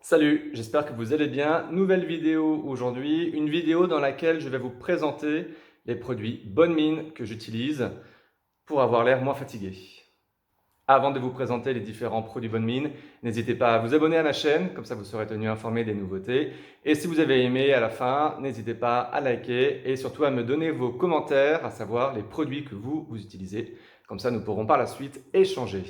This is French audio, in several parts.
Salut, j'espère que vous allez bien. Nouvelle vidéo aujourd'hui, une vidéo dans laquelle je vais vous présenter les produits Bonne Mine que j'utilise pour avoir l'air moins fatigué. Avant de vous présenter les différents produits Bonne Mine, n'hésitez pas à vous abonner à ma chaîne, comme ça vous serez tenu informé des nouveautés. Et si vous avez aimé à la fin, n'hésitez pas à liker et surtout à me donner vos commentaires, à savoir les produits que vous utilisez. Comme ça, nous pourrons par la suite échanger.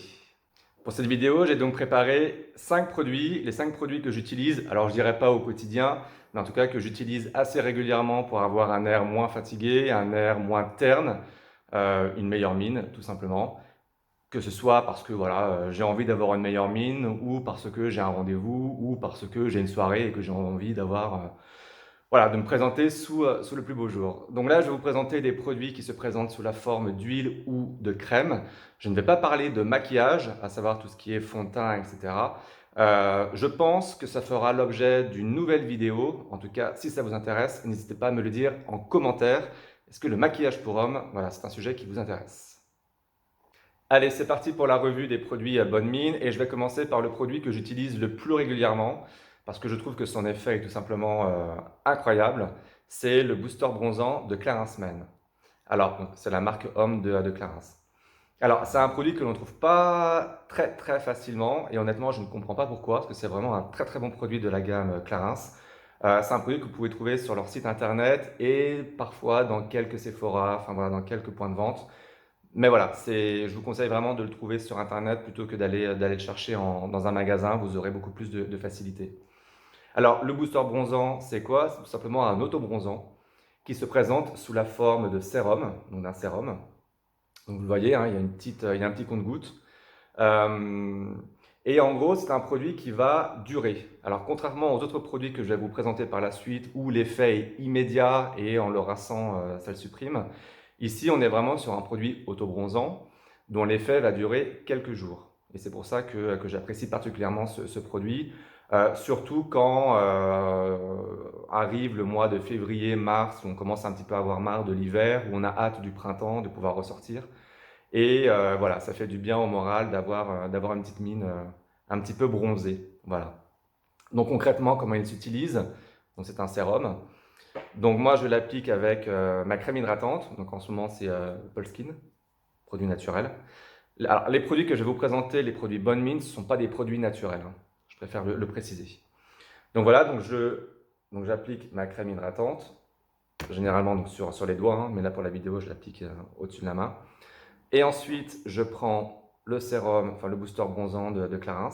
Pour cette vidéo, j'ai donc préparé 5 produits, les 5 produits que j'utilise, alors je dirais pas au quotidien, mais en tout cas que j'utilise assez régulièrement pour avoir un air moins fatigué, un air moins terne, une meilleure mine tout simplement. Que ce soit parce que voilà, j'ai envie d'avoir une meilleure mine, ou parce que j'ai un rendez-vous, ou parce que j'ai une soirée et que j'ai envie d'avoir voilà, de me présenter sous le plus beau jour. Donc là, je vais vous présenter des produits qui se présentent sous la forme d'huile ou de crème. Je ne vais pas parler de maquillage, à savoir tout ce qui est fond de teint, etc. Je pense que ça fera l'objet d'une nouvelle vidéo. En tout cas, si ça vous intéresse, n'hésitez pas à me le dire en commentaire. Est-ce que le maquillage pour hommes, voilà, c'est un sujet qui vous intéresse? Allez, c'est parti pour la revue des produits à bonne mine et je vais commencer par le produit que j'utilise le plus régulièrement parce que je trouve que son effet est tout simplement incroyable. C'est le booster bronzant de Clarins Men. Alors, c'est la marque homme de Clarins. Alors, c'est un produit que l'on ne trouve pas très facilement et honnêtement, je ne comprends pas pourquoi parce que c'est vraiment un très bon produit de la gamme Clarins. C'est un produit que vous pouvez trouver sur leur site internet et parfois dans quelques Sephora, enfin voilà, dans quelques points de vente. Mais voilà, je vous conseille vraiment de le trouver sur internet plutôt que d'aller le chercher dans un magasin, vous aurez beaucoup plus de facilité. Alors, le booster bronzant, c'est quoi? C'est tout simplement un auto-bronzant qui se présente sous la forme de sérum, donc d'un sérum. Donc vous le voyez, hein, il y a un petit compte-gouttes. Euh, et en gros, c'est un produit qui va durer. Alors, contrairement aux autres produits que je vais vous présenter par la suite, où l'effet est immédiat et en le rinçant, ça le supprime, ici, on est vraiment sur un produit auto-bronzant dont l'effet va durer quelques jours. Et c'est pour ça que j'apprécie particulièrement ce produit, surtout quand arrive le mois de février, mars, où on commence un petit peu à avoir marre de l'hiver, où on a hâte du printemps, de pouvoir ressortir. Et voilà, ça fait du bien au moral d'avoir une petite mine un petit peu bronzée. Voilà. Donc concrètement, comment il s'utilise? Donc c'est un sérum. Donc moi, je l'applique avec ma crème hydratante. Donc en ce moment, c'est Polskin, produit naturel. Alors, les produits que je vais vous présenter, les produits Bonne Mine, ce ne sont pas des produits naturels, hein. Je préfère le préciser. Donc voilà, donc j'applique ma crème hydratante, généralement donc sur les doigts, hein, mais là pour la vidéo, je l'applique au-dessus de la main. Et ensuite, je prends le sérum, enfin le booster bronzant de Clarins.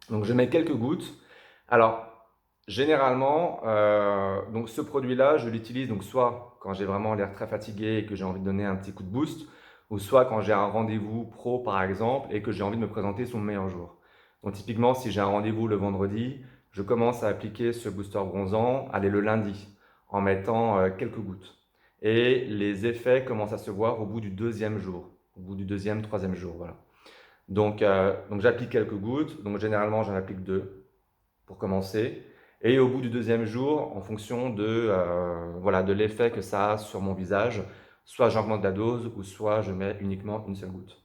Donc je mets quelques gouttes. Alors, généralement, donc ce produit-là, je l'utilise donc soit quand j'ai vraiment l'air très fatigué et que j'ai envie de donner un petit coup de boost, ou soit quand j'ai un rendez-vous pro par exemple et que j'ai envie de me présenter sur mon meilleur jour. Donc typiquement, si j'ai un rendez-vous le vendredi, je commence à appliquer ce booster bronzant, allez, le lundi, en mettant quelques gouttes. Et les effets commencent à se voir au bout du deuxième jour, au bout du deuxième, troisième jour, voilà. Donc j'applique quelques gouttes, donc généralement j'en applique deux pour commencer. Et au bout du deuxième jour, en fonction voilà, de l'effet que ça a sur mon visage, soit j'augmente la dose ou soit je mets uniquement une seule goutte.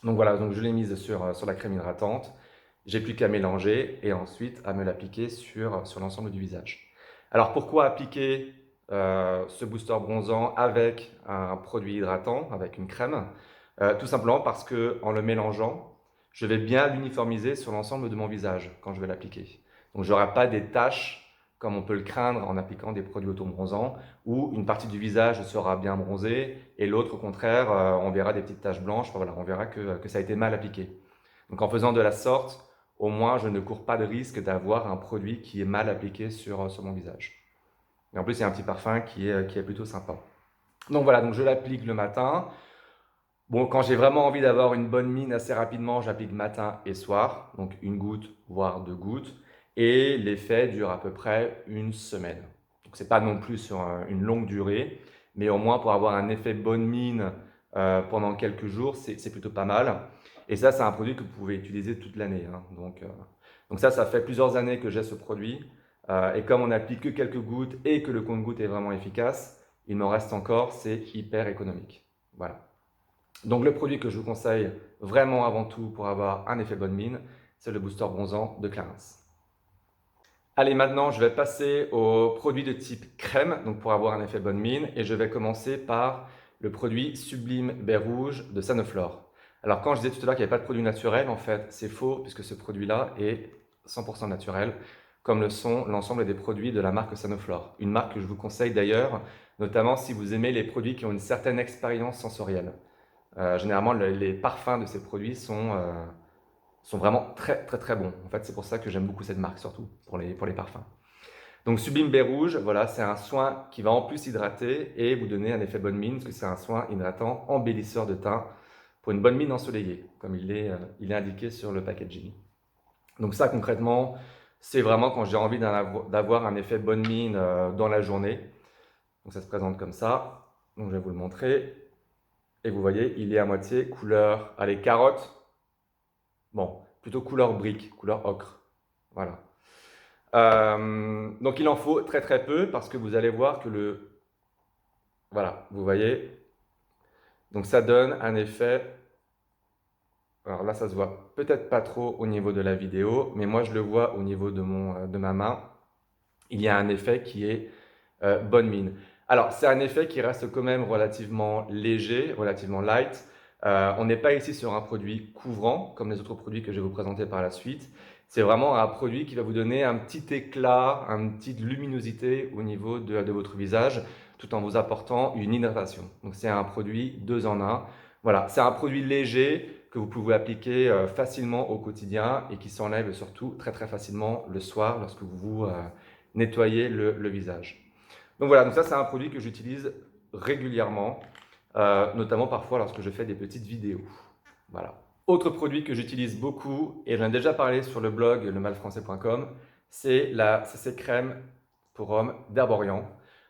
Donc voilà, donc je l'ai mise sur la crème hydratante. J'ai plus qu'à mélanger et ensuite à me l'appliquer sur l'ensemble du visage. Alors pourquoi appliquer ce booster bronzant avec un produit hydratant, avec une crème? Tout simplement parce que en le mélangeant, je vais bien l'uniformiser sur l'ensemble de mon visage quand je vais l'appliquer. Donc je n'aurai pas des taches comme on peut le craindre en appliquant des produits auto-bronzants, où une partie du visage sera bien bronzée et l'autre, au contraire, on verra des petites taches blanches. Enfin, voilà, on verra que ça a été mal appliqué. Donc en faisant de la sorte, au moins je ne cours pas de risque d'avoir un produit qui est mal appliqué sur mon visage. Et en plus, il y a un petit parfum qui est plutôt sympa. Donc voilà, donc je l'applique le matin. Bon, quand j'ai vraiment envie d'avoir une bonne mine assez rapidement, j'applique matin et soir, donc une goutte, voire deux gouttes, et l'effet dure à peu près une semaine. Donc c'est pas non plus sur une longue durée, mais au moins pour avoir un effet bonne mine pendant quelques jours, c'est plutôt pas mal. Et ça, c'est un produit que vous pouvez utiliser toute l'année, hein. Donc ça fait plusieurs années que j'ai ce produit, et comme on n'applique que quelques gouttes et que le compte-gouttes est vraiment efficace, il m'en reste encore, c'est hyper économique. Voilà. Donc le produit que je vous conseille vraiment avant tout pour avoir un effet bonne mine, c'est le booster bronzant de Clarins. Allez, maintenant, je vais passer aux produits de type crème, donc pour avoir un effet bonne mine, et je vais commencer par le produit Sublime Baie Rouge de Sanoflore. Alors, quand je disais tout à l'heure qu'il n'y avait pas de produit naturel, en fait, c'est faux, puisque ce produit-là est 100% naturel, comme le sont l'ensemble des produits de la marque Sanoflore. Une marque que je vous conseille d'ailleurs, notamment si vous aimez les produits qui ont une certaine expérience sensorielle. Généralement, les parfums de ces produits sont vraiment très très très bons. En fait, c'est pour ça que j'aime beaucoup cette marque, surtout pour les parfums. Donc Sublime Baie Rouge, voilà, c'est un soin qui va en plus hydrater et vous donner un effet bonne mine, parce que c'est un soin hydratant embellisseur de teint pour une bonne mine ensoleillée, comme il est indiqué sur le packaging. Donc ça concrètement, c'est vraiment quand j'ai envie d'avoir un effet bonne mine dans la journée. Donc ça se présente comme ça. Donc je vais vous le montrer. Et vous voyez, il est à moitié couleur, allez, carotte. Bon, plutôt couleur brique, couleur ocre. Voilà. Donc il en faut très très peu parce que vous allez voir que voilà, vous voyez, donc ça donne un effet, alors là ça se voit peut-être pas trop au niveau de la vidéo, mais moi je le vois au niveau de ma main, il y a un effet qui est bonne mine. Alors c'est un effet qui reste quand même relativement léger, relativement light. On n'est pas ici sur un produit couvrant comme les autres produits que je vais vous présenter par la suite. C'est vraiment un produit qui va vous donner un petit éclat, une petite luminosité au niveau de votre visage, tout en vous apportant une hydratation. Donc c'est un produit 2 en 1. Voilà, c'est un produit léger que vous pouvez appliquer facilement au quotidien et qui s'enlève surtout très très facilement le soir lorsque vous vous nettoyez le visage. Donc voilà, donc ça c'est un produit que j'utilise régulièrement, notamment parfois lorsque je fais des petites vidéos. Voilà. Autre produit que j'utilise beaucoup, et j'en ai déjà parlé sur le blog lemalfrançais.com, c'est la CC crème pour hommes d'Herborian.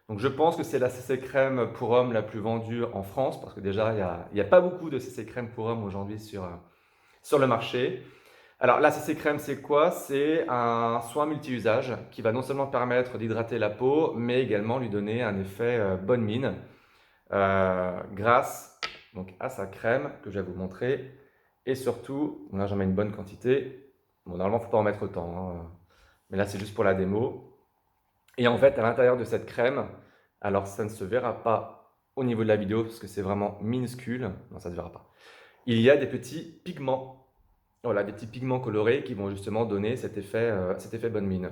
Donc je pense que c'est la CC crème pour hommes la plus vendue en France, parce que déjà il n'y a pas beaucoup de CC crème pour hommes aujourd'hui sur le marché. Alors la CC crème, c'est quoi? C'est un soin multi-usage qui va non seulement permettre d'hydrater la peau, mais également lui donner un effet bonne mine grâce donc, à sa crème que je vais vous montrer. Et surtout, là j'en mets une bonne quantité. Bon, normalement, il ne faut pas en mettre autant, hein, mais là c'est juste pour la démo. Et en fait, à l'intérieur de cette crème, alors ça ne se verra pas au niveau de la vidéo parce que c'est vraiment minuscule. Non, ça ne se verra pas. Il y a des petits pigments. Voilà, des petits pigments colorés qui vont justement donner cet effet bonne mine.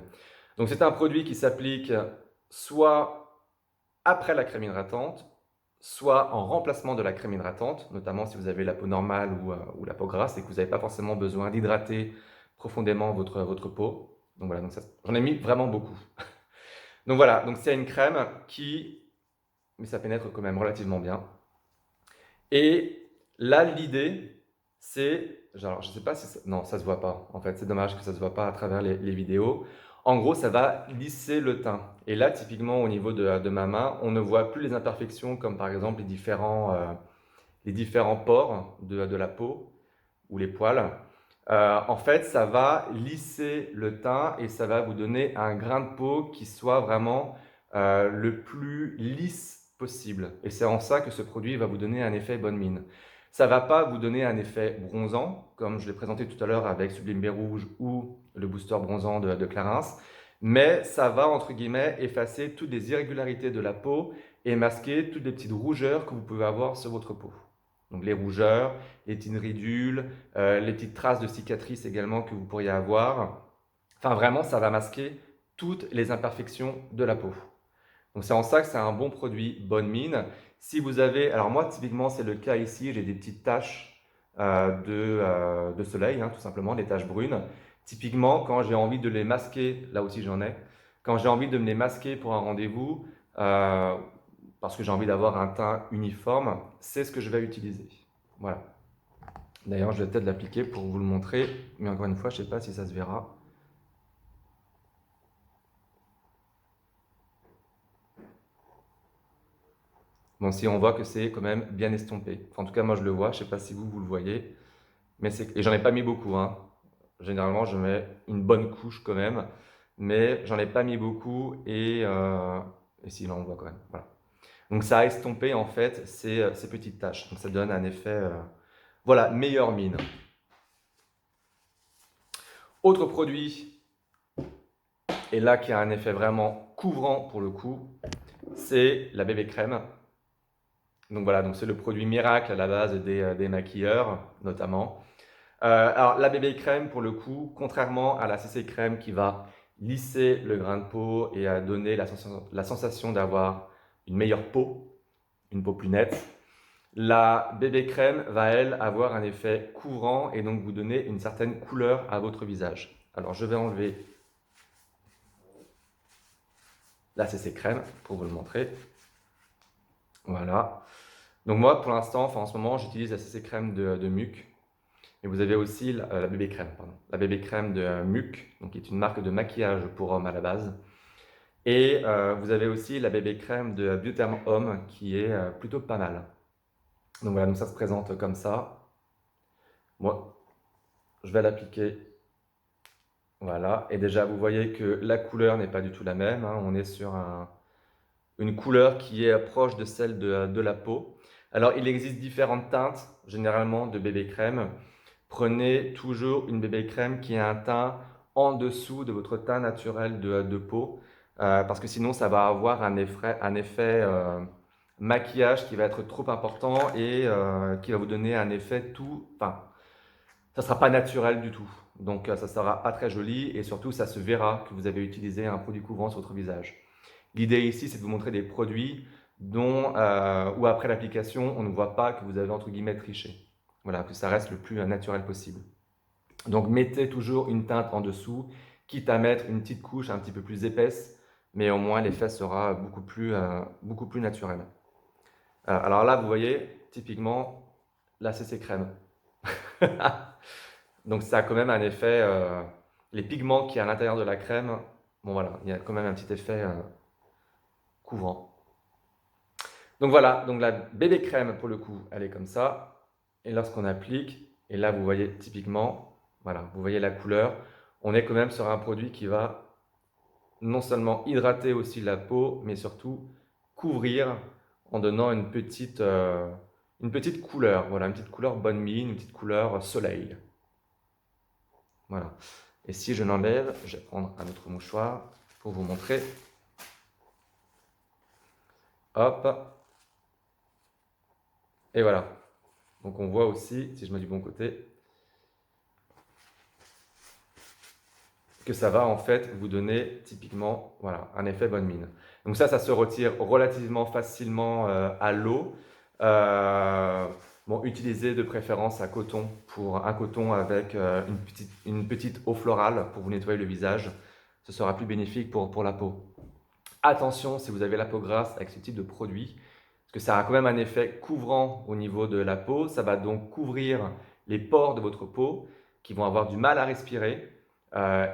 Donc c'est un produit qui s'applique soit après la crème hydratante, soit en remplacement de la crème hydratante, notamment si vous avez la peau normale ou la peau grasse et que vous n'avez pas forcément besoin d'hydrater profondément votre peau. Donc voilà, j'en ai mis vraiment beaucoup. Donc voilà, donc c'est une crème mais ça pénètre quand même relativement bien. Et là, l'idée, c'est, alors je ne sais pas si non, ça se voit pas. En fait, c'est dommage que ça se voit pas à travers les vidéos. En gros, ça va lisser le teint. Et là, typiquement, au niveau de ma main, on ne voit plus les imperfections comme par exemple les différents pores de la peau ou les poils. En fait, ça va lisser le teint et ça va vous donner un grain de peau qui soit vraiment le plus lisse possible. Et c'est en ça que ce produit va vous donner un effet bonne mine. Ça ne va pas vous donner un effet bronzant, comme je l'ai présenté tout à l'heure avec Sublime Baie Rouge ou le booster bronzant de Clarins, mais ça va, entre guillemets, effacer toutes les irrégularités de la peau et masquer toutes les petites rougeurs que vous pouvez avoir sur votre peau. Donc les rougeurs, les petites ridules, les petites traces de cicatrices également que vous pourriez avoir. Enfin vraiment, ça va masquer toutes les imperfections de la peau. Donc c'est en ça que c'est un bon produit bonne mine. Si vous avez, alors moi typiquement c'est le cas ici, j'ai des petites taches de soleil, hein, tout simplement, des taches brunes. Typiquement quand j'ai envie de les masquer, là aussi j'en ai, quand j'ai envie de me les masquer pour un rendez-vous, parce que j'ai envie d'avoir un teint uniforme, c'est ce que je vais utiliser. Voilà. D'ailleurs, je vais peut-être l'appliquer pour vous le montrer, mais encore une fois, je ne sais pas si ça se verra. Bon, si on voit que c'est quand même bien estompé. Enfin, en tout cas, moi je le vois, je ne sais pas si vous le voyez. Et j'en ai pas mis beaucoup, hein. Généralement, je mets une bonne couche quand même, mais j'en ai pas mis beaucoup et si, là on voit quand même. Voilà. Donc ça a estompé en fait ces petites taches. Donc ça donne un effet, voilà, meilleure mine. Autre produit et là qui a un effet vraiment couvrant pour le coup, c'est la bébé crème. Donc voilà, donc c'est le produit miracle à la base des maquilleurs notamment. Alors la bébé crème pour le coup, contrairement à la CC crème qui va lisser le grain de peau et à donner la sensation d'avoir une meilleure peau, une peau plus nette, la bébé crème va elle avoir un effet couvrant et donc vous donner une certaine couleur à votre visage. Alors je vais enlever la CC crème pour vous le montrer. Voilà. Donc moi pour l'instant, enfin en ce moment, j'utilise la CC crème de Muc. Et vous avez aussi la bébé crème, pardon. La bébé crème de Muc, donc qui est une marque de maquillage pour hommes à la base. Et vous avez aussi la bébé crème de Biotherm Homme qui est plutôt pas mal. Donc voilà, donc ça se présente comme ça. Moi, je vais l'appliquer. Voilà. Et déjà, vous voyez que la couleur n'est pas du tout la même, hein. On est sur une couleur qui est proche de celle de la peau. Alors, il existe différentes teintes, généralement, de bébé crème. Prenez toujours une bébé crème qui a un teint en dessous de votre teint naturel de peau, parce que sinon ça va avoir un effet maquillage qui va être trop important et qui va vous donner un effet tout, enfin, ça ne sera pas naturel du tout. Donc ça ne sera pas très joli et surtout ça se verra que vous avez utilisé un produit couvrant sur votre visage. L'idée ici, c'est de vous montrer des produits dont, ou après l'application, on ne voit pas que vous avez entre guillemets triché. Voilà, que ça reste le plus naturel possible. Donc mettez toujours une teinte en dessous, quitte à mettre une petite couche un petit peu plus épaisse, mais au moins l'effet sera beaucoup plus naturel. Alors là, vous voyez, typiquement, la CC crème. Donc ça a quand même un effet, les pigments qui y a à l'intérieur de la crème, bon voilà, il y a quand même un petit effet couvrant. Donc voilà, donc la bébé crème pour le coup, elle est comme ça. Et lorsqu'on applique, et là vous voyez typiquement, voilà, vous voyez la couleur, on est quand même sur un produit qui va non seulement hydrater aussi la peau, mais surtout couvrir en donnant une petite couleur, voilà, une petite couleur bonne mine, une petite couleur soleil. Voilà. Et si je l'enlève, je vais prendre un autre mouchoir pour vous montrer. Hop. Et voilà. Donc on voit aussi, si je mets du bon côté, que ça va en fait vous donner typiquement voilà, un effet bonne mine. Donc ça se retire relativement facilement à l'eau. Bon, utilisez de préférence un coton avec une petite eau florale pour vous nettoyer le visage. Ce sera plus bénéfique pour la peau. Attention si vous avez la peau grasse avec ce type de produit, parce que ça a quand même un effet couvrant au niveau de la peau. Ça va donc couvrir les pores de votre peau qui vont avoir du mal à respirer.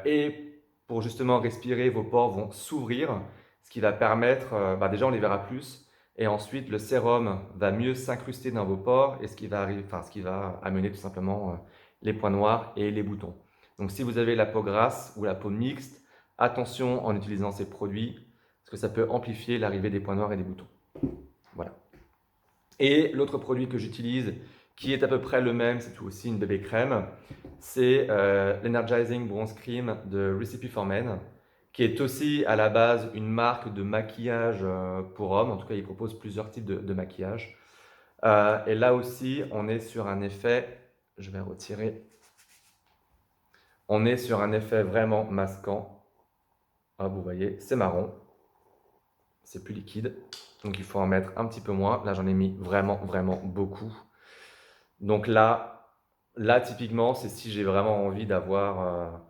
Et pour justement respirer, vos pores vont s'ouvrir, ce qui va permettre, déjà on les verra plus, et ensuite le sérum va mieux s'incruster dans vos pores, et ce qui va amener tout simplement les points noirs et les boutons. Donc si vous avez la peau grasse ou la peau mixte, attention en utilisant ces produits, parce que ça peut amplifier l'arrivée des points noirs et des boutons. Voilà. Et l'autre produit que j'utilise, qui est à peu près le même, c'est aussi une bébé crème, c'est l'Energizing Bronze Cream de Recipe for Men, qui est aussi à la base une marque de maquillage pour hommes. En tout cas, il propose plusieurs types de maquillage. Et là aussi, on est sur un effet, je vais retirer, on est sur un effet vraiment masquant. Ah, vous voyez, c'est marron, c'est plus liquide, donc il faut en mettre un petit peu moins. Là, j'en ai mis vraiment, vraiment beaucoup. Donc là typiquement, c'est si j'ai vraiment envie d'avoir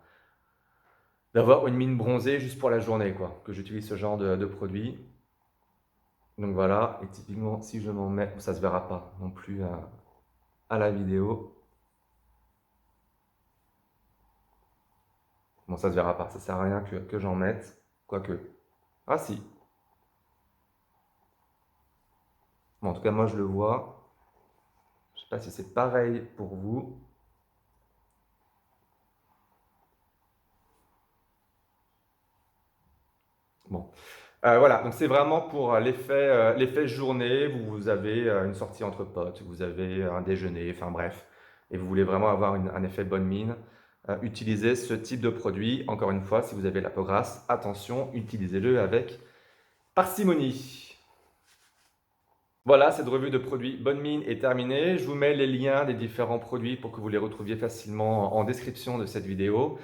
une mine bronzée juste pour la journée, quoi, que j'utilise ce genre de produit. Donc voilà, et typiquement, si je m'en mets, ça se verra pas non plus à la vidéo. Bon, ça se verra pas, ça sert à rien que j'en mette, quoique. Ah si. Bon, en tout cas, moi je le vois. Je sais pas si c'est pareil pour vous. Bon. Voilà, donc c'est vraiment pour l'effet journée. Vous avez une sortie entre potes, vous avez un déjeuner, enfin bref, et vous voulez vraiment avoir un effet bonne mine. utiliser ce type de produit. Encore une fois, si vous avez la peau grasse, attention, utilisez-le avec parcimonie. Voilà, cette revue de produits Bonne Mine est terminée. Je vous mets les liens des différents produits pour que vous les retrouviez facilement en description de cette vidéo.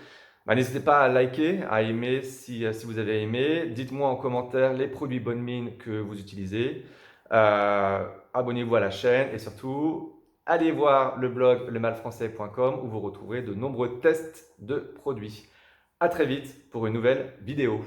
N'hésitez pas à liker, à aimer si vous avez aimé. Dites-moi en commentaire les produits Bonne Mine que vous utilisez. Abonnez-vous à la chaîne et surtout, allez voir le blog lemalfrançais.com où vous retrouverez de nombreux tests de produits. À très vite pour une nouvelle vidéo.